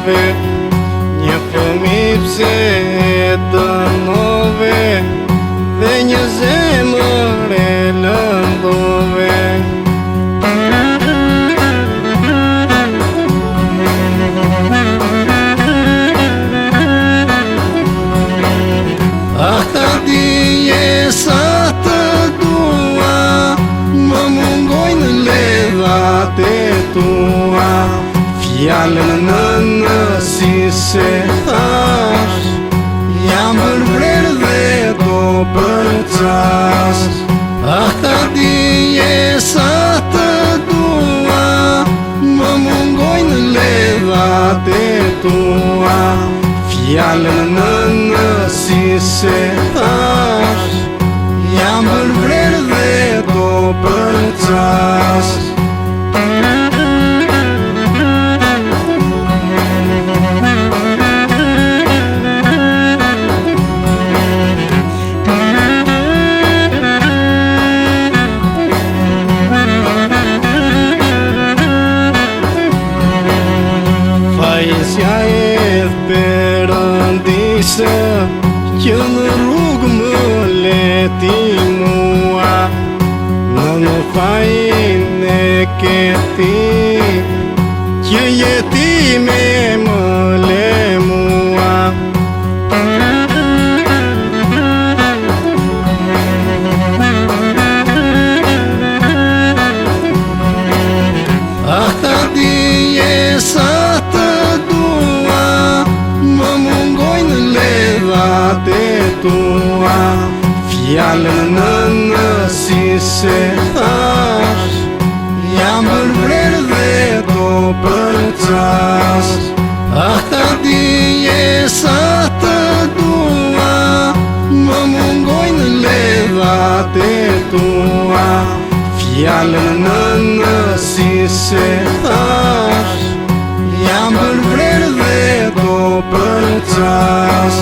dove një fëmijë pse dënove dhe një zemër e lëndove. Ata dije sa të dua, më mungojnë ledhat e tua. Fjallën në si se thash, jam vërvrer dhe do për qas. Ata dije sa të dua, më mungojnë ledhat e tua. Fjallën në si se thash, jam vërvrer dhe do për qas. Fajsja e Perëndisë që në rrugë më leti mua, në fajin e këti që jetime më le mua. Ata dije sa të dua, më mungojnë ledhat e tua. Fjallën në si se thash, jam vërvrer dhe do për qas. Ata dije sa të dua, më mungojnë ledhat e tua. Fjallën në si se thash, jam vërvrer dhe do për qas.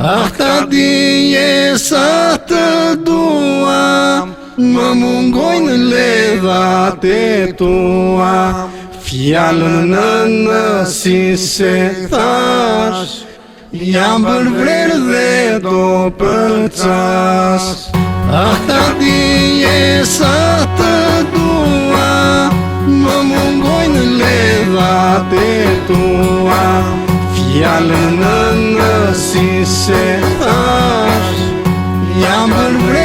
Ata dije sa të dua, më mungojnë ledhat e tua. Fjallën në si se thash, jam vërvrer dhe do për qas. Ata dije sa të dua, më mungojnë ledhat e tua. Fjallën në si se thash, jam vërvrer